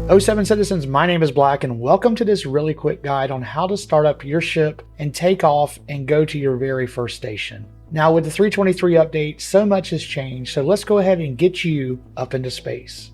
07 citizens, my name is Black and welcome to this really quick guide on how to start up your ship and take off and go to your very first station. Now with the 323 update, so much has changed, so let's go ahead and get you up into space.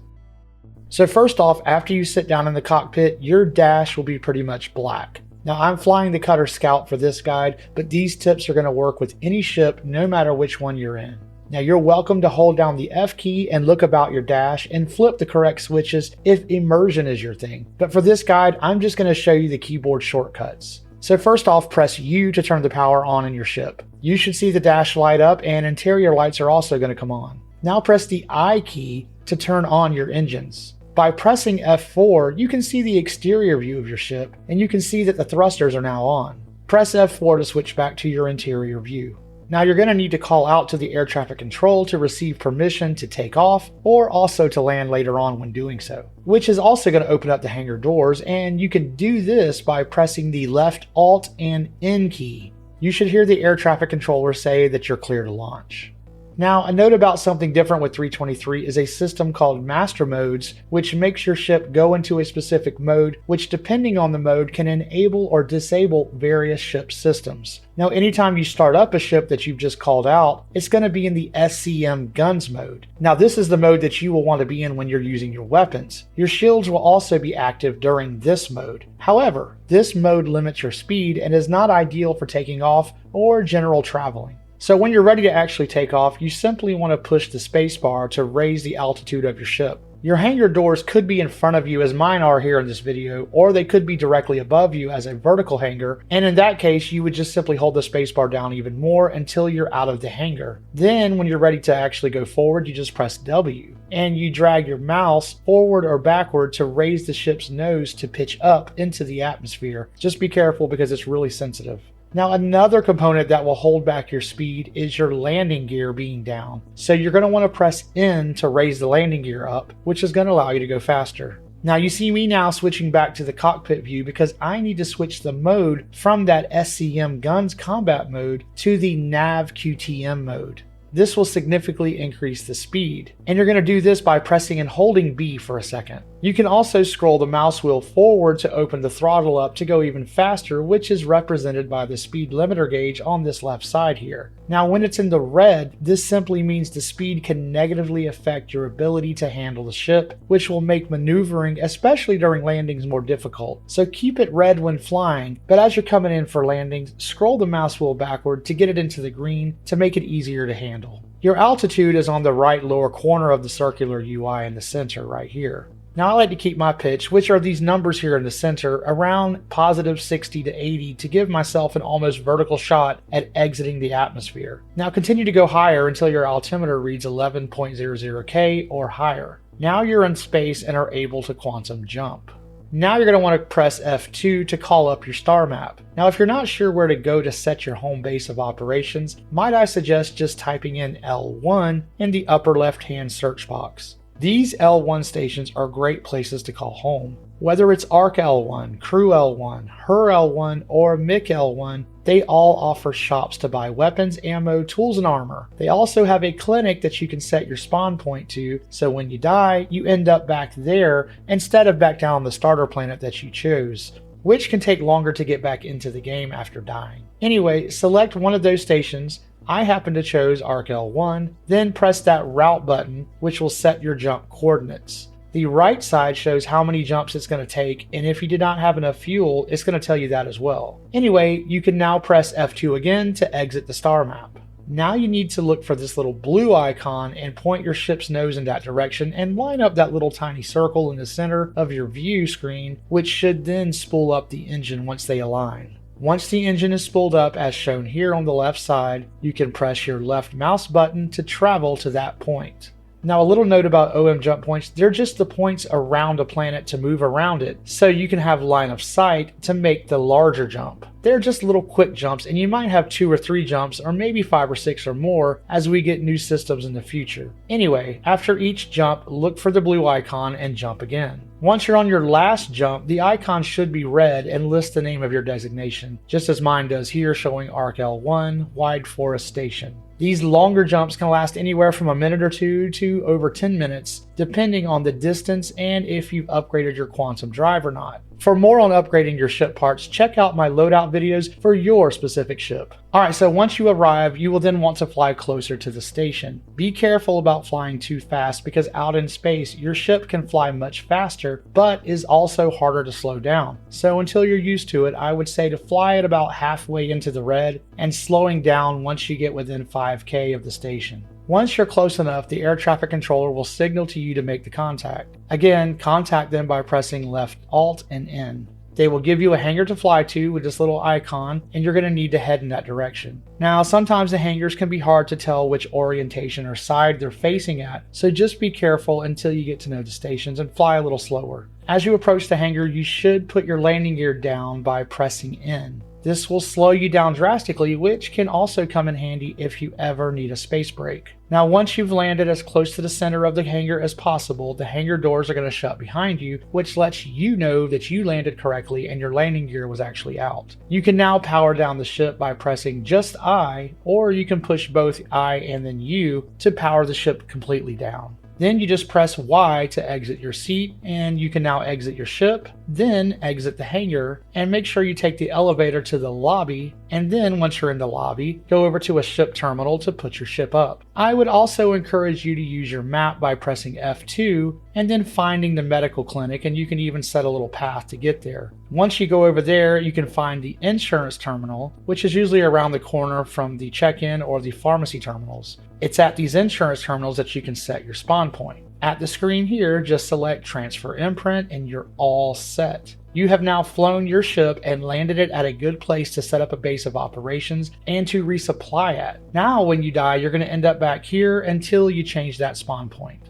So first off, after you sit down in the cockpit, your dash will be pretty much black. Now I'm flying the Cutter Scout for this guide, but these tips are going to work with any ship no matter which one you're in. Now you're welcome to hold down the F key and look about your dash and flip the correct switches if immersion is your thing. But for this guide, I'm just going to show you the keyboard shortcuts. So first off, press U to turn the power on in your ship. You should see the dash light up and interior lights are also going to come on. Now press the I key to turn on your engines. By pressing F4, you can see the exterior view of your ship and you can see that the thrusters are now on. Press F4 to switch back to your interior view. Now you're going to need to call out to the air traffic control to receive permission to take off or also to land later on when doing so, which is also going to open up the hangar doors, and you can do this by pressing the left Alt and N key. You should hear the air traffic controller say that you're clear to launch. Now, a note about something different with 323 is a system called Master Modes, which makes your ship go into a specific mode, which depending on the mode can enable or disable various ship systems. Now, anytime you start up a ship that you've just called out, it's going to be in the SCM Guns mode. Now, this is the mode that you will want to be in when you're using your weapons. Your shields will also be active during this mode. However, this mode limits your speed and is not ideal for taking off or general traveling. So when you're ready to actually take off, you simply want to push the spacebar to raise the altitude of your ship. Your hangar doors could be in front of you as mine are here in this video, or they could be directly above you as a vertical hangar, and in that case you would just simply hold the spacebar down even more until you're out of the hangar. Then when you're ready to actually go forward, you just press W, and you drag your mouse forward or backward to raise the ship's nose to pitch up into the atmosphere. Just be careful because it's really sensitive. Now another component that will hold back your speed is your landing gear being down. So you're going to want to press N to raise the landing gear up, which is going to allow you to go faster. Now you see me now switching back to the cockpit view because I need to switch the mode from that SCM Guns combat mode to the Nav QTM mode. This will significantly increase the speed, and you're going to do this by pressing and holding B for a second. You can also scroll the mouse wheel forward to open the throttle up to go even faster, which is represented by the speed limiter gauge on this left side here. Now when it's in the red, this simply means the speed can negatively affect your ability to handle the ship, which will make maneuvering, especially during landings, more difficult. So keep it red when flying, but as you're coming in for landings, scroll the mouse wheel backward to get it into the green to make it easier to handle. Your altitude is on the right lower corner of the circular UI in the center right here. Now I like to keep my pitch, which are these numbers here in the center, around positive 60 to 80 to give myself an almost vertical shot at exiting the atmosphere. Now continue to go higher until your altimeter reads 11.00K or higher. Now you're in space and are able to quantum jump. Now you're going to want to press F2 to call up your star map. Now if you're not sure where to go to set your home base of operations, might I suggest just typing in L1 in the upper left hand search box. These L1 stations are great places to call home. Whether it's ARC L1, Crew L1, HER L1, or MIC L1, they all offer shops to buy weapons, ammo, tools, and armor. They also have a clinic that you can set your spawn point to, so when you die, you end up back there instead of back down on the starter planet that you chose, which can take longer to get back into the game after dying. Anyway, select one of those stations. I happen to choose ARC L1, then press that route button, which will set your jump coordinates. The right side shows how many jumps it's going to take, and if you did not have enough fuel, it's going to tell you that as well. Anyway, you can now press F2 again to exit the star map. Now you need to look for this little blue icon and point your ship's nose in that direction and line up that little tiny circle in the center of your view screen, which should then spool up the engine once they align. Once the engine is spooled up as shown here on the left side, you can press your left mouse button to travel to that point. Now a little note about OM jump points, they're just the points around a planet to move around it, so you can have line of sight to make the larger jump. They're just little quick jumps, and you might have 2 or 3 jumps, or maybe 5 or 6 or more as we get new systems in the future. Anyway, after each jump, look for the blue icon and jump again. Once you're on your last jump, the icon should be red and list the name of your designation, just as mine does here showing ARC L1, Wide Forest Station. These longer jumps can last anywhere from a minute or two to over 10 minutes, depending on the distance and if you've upgraded your quantum drive or not. For more on upgrading your ship parts, check out my loadout videos for your specific ship. Alright, so once you arrive, you will then want to fly closer to the station. Be careful about flying too fast because out in space, your ship can fly much faster, but is also harder to slow down. So until you're used to it, I would say to fly at about halfway into the red and slowing down once you get within 5K of the station. Once you're close enough, the air traffic controller will signal to you to make the contact. Again, contact them by pressing left Alt and N. They will give you a hangar to fly to with this little icon, and you're going to need to head in that direction. Now, sometimes the hangars can be hard to tell which orientation or side they're facing at, so just be careful until you get to know the stations and fly a little slower. As you approach the hangar, you should put your landing gear down by pressing N. This will slow you down drastically, which can also come in handy if you ever need a space break. Now, once you've landed as close to the center of the hangar as possible, the hangar doors are going to shut behind you, which lets you know that you landed correctly and your landing gear was actually out. You can now power down the ship by pressing just I, or you can push both I and then U to power the ship completely down. Then you just press Y to exit your seat, and you can now exit your ship, then exit the hangar, and make sure you take the elevator to the lobby, and then once you're in the lobby, go over to a ship terminal to put your ship up. I would also encourage you to use your map by pressing F2, and then finding the medical clinic, and you can even set a little path to get there. Once you go over there, you can find the insurance terminal, which is usually around the corner from the check-in or the pharmacy terminals. It's at these insurance terminals that you can set your spawn point. At the screen here, just select Transfer Imprint and you're all set. You have now flown your ship and landed it at a good place to set up a base of operations and to resupply at. Now when you die, you're going to end up back here until you change that spawn point.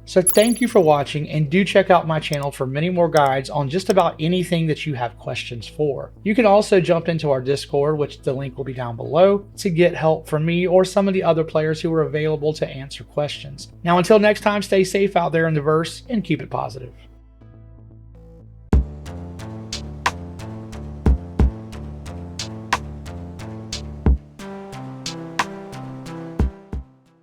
So thank you for watching, and do check out my channel for many more guides on just about anything that you have questions for. You can also jump into our Discord, which the link will be down below, to get help from me or some of the other players who are available to answer questions. Now until next time, stay safe out there in the verse and keep it positive.